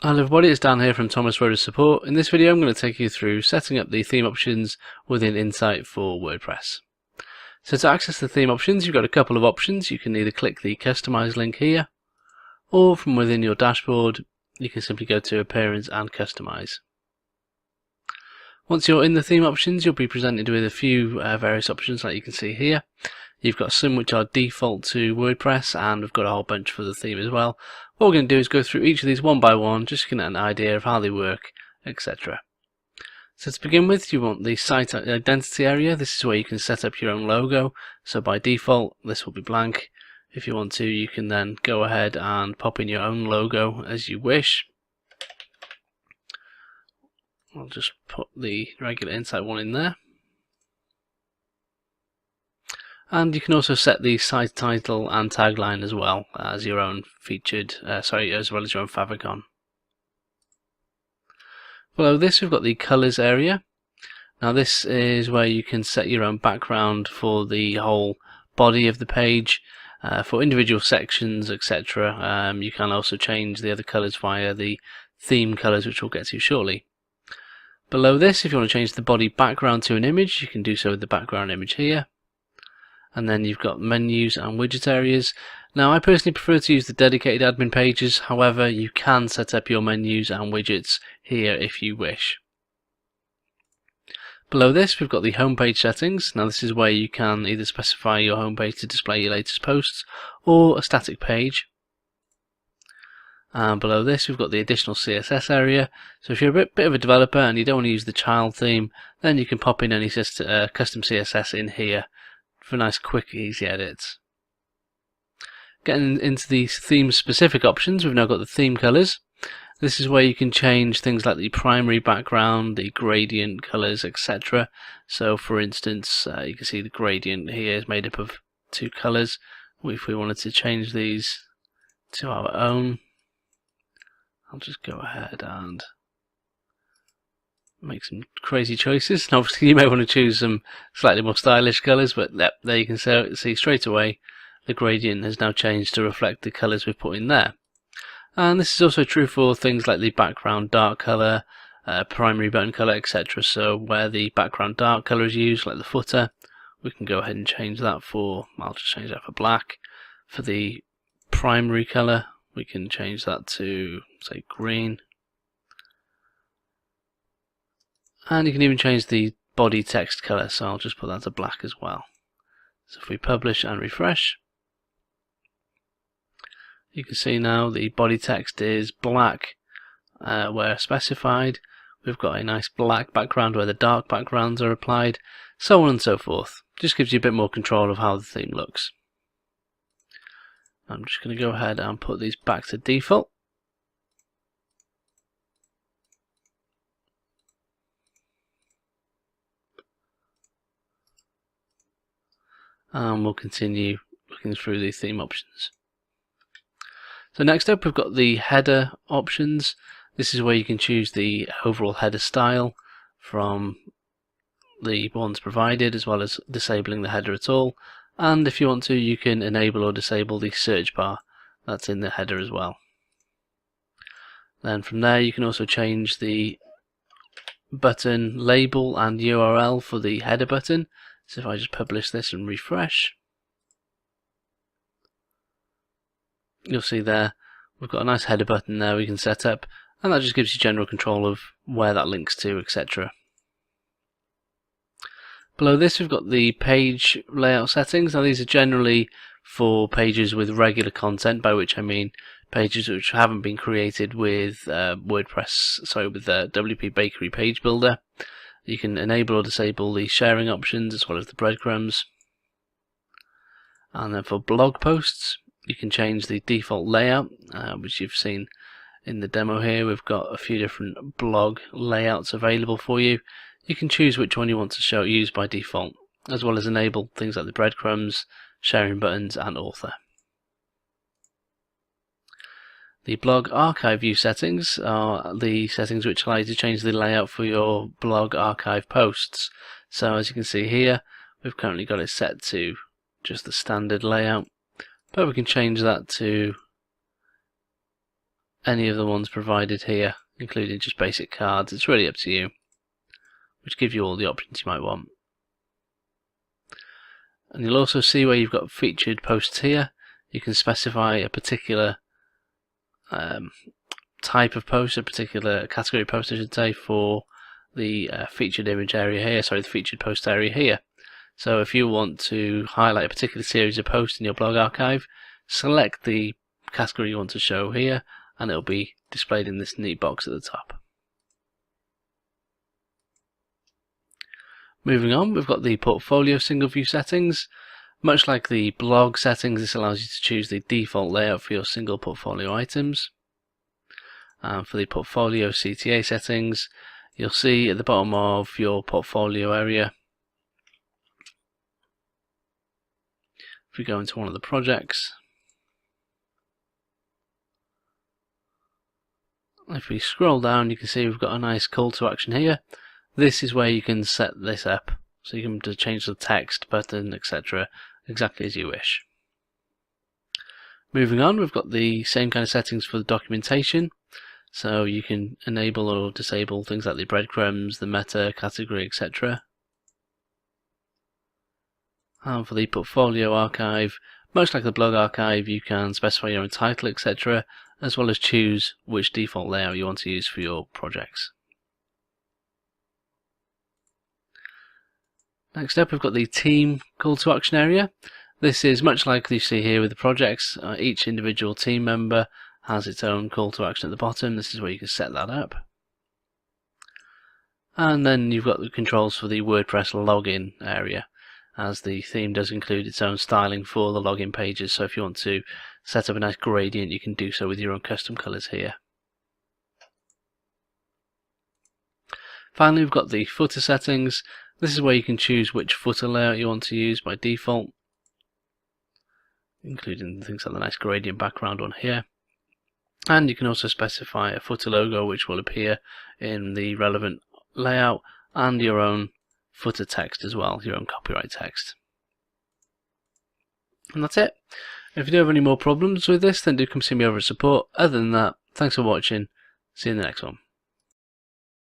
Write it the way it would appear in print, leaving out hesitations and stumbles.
Hello everybody, it's Dan here from Thomas WordPress Support. In this video I'm going to take you through setting up the theme options within Insight for WordPress. So to access the theme options, you've got a couple of options. You can either click the Customize link here, or from within your dashboard you can simply go to Appearance and Customize. Once you're in the theme options, you'll be presented with a few various options like you can see here. You've got some which are default to WordPress, and we've got a whole bunch for the theme as well. What we're going to do is go through each of these one by one, just to get an idea of how they work, etc. So to begin with, you want the site identity area. This is where you can set up your own logo. So by default, this will be blank. If you want to, you can then go ahead and pop in your own logo as you wish. I'll just put the regular Insight one in there. And you can also set the site title and tagline as well as your own featured, as well as your own favicon. Below this we've got the colours area. Now this is where you can set your own background for the whole body of the page, for individual sections, etc. You can also change the other colours via the theme colours, which we'll get to shortly. Below this, if you want to change the body background to an image, you can do so with the background image here. And then you've got menus and widget areas. Now I personally prefer to use the dedicated admin pages, however you can set up your menus and widgets here if you wish. Below this we've got the homepage settings. Now this is where you can either specify your homepage to display your latest posts or a static page. And below this we've got the additional CSS area. So if you're a bit of a developer and you don't want to use the child theme, then you can pop in any custom CSS in here for nice, quick, easy edits. Getting into the theme specific options, we've now got the theme colors. This is where you can change things like the primary background, the gradient colors, etc. So for instance, you can see the gradient here is made up of two colors. If we wanted to change these to our own, I'll just go ahead and make some crazy choices. And obviously you may want to choose some slightly more stylish colours, but there you can see straight away the gradient has now changed to reflect the colours we've put in there. And this is also true for things like the background dark colour, primary button colour, etc. So where the background dark colour is used, like the footer, we can go ahead and change that for, I'll just change that for black. For the primary colour, we can change that to, say, green. And you can even change the body text color, so I'll just put that to black as well. So if we publish and refresh, you can see now the body text is black where specified. We've got a nice black background where the dark backgrounds are applied, so on and so forth. Just gives you a bit more control of how the theme looks. I'm just going to go ahead and put these back to default. And we'll continue looking through the theme options. So next up we've got the header options. This is where you can choose the overall header style from the ones provided, as well as disabling the header at all. And if you want to, you can enable or disable the search bar that's in the header as well. Then from there you can also change the button label and URL for the header button. So if I just publish this and refresh, you'll see there we've got a nice header button there we can set up, and that just gives you general control of where that links to, etc. Below this we've got the page layout settings. Now these are generally for pages with regular content, by which I mean pages which haven't been created with WordPress, with the WP Bakery page builder. You can enable or disable the sharing options as well as the breadcrumbs. And then for blog posts, you can change the default layout, which you've seen in the demo here. We've got a few different blog layouts available for you. You can choose which one you want to use by default, as well as enable things like the breadcrumbs, sharing buttons, and author. The blog archive view settings are the settings which allow you to change the layout for your blog archive posts. So as you can see here, we've currently got it set to just the standard layout, but we can change that to any of the ones provided here, including just basic cards. It's really up to you, which gives you all the options you might want. And you'll also see where you've got featured posts here. You can specify a particular type of post, a particular category post I should say, for the featured image area here, sorry, the featured post area here. So if you want to highlight a particular series of posts in your blog archive, select the category you want to show here, and it'll be displayed in this neat box at the top. Moving on, we've got the portfolio single view settings. Much like the blog settings, this allows you to choose the default layout for your single portfolio items. And for the portfolio CTA settings, you'll see at the bottom of your portfolio area, if we go into one of the projects, if we scroll down, you can see we've got a nice call to action here. This is where you can set this up, so you can change the text, button, etc. exactly as you wish. Moving on, we've got the same kind of settings for the documentation, so you can enable or disable things like the breadcrumbs, the meta, category, etc. And for the portfolio archive, much like the blog archive, you can specify your own title, etc., as well as choose which default layout you want to use for your projects. Next up, we've got the team call to action area. This is much like you see here with the projects. Each individual team member has its own call to action at the bottom. This is where you can set that up. And then you've got the controls for the WordPress login area, as the theme does include its own styling for the login pages. So if you want to set up a nice gradient, you can do so with your own custom colors here. Finally, we've got the footer settings. This is where you can choose which footer layout you want to use by default, including things like the nice gradient background on here. And you can also specify a footer logo which will appear in the relevant layout, and your own footer text as well, your own copyright text. And that's it. If you do have any more problems with this, then do come see me over at support. Other than that, thanks for watching. See you in the next one.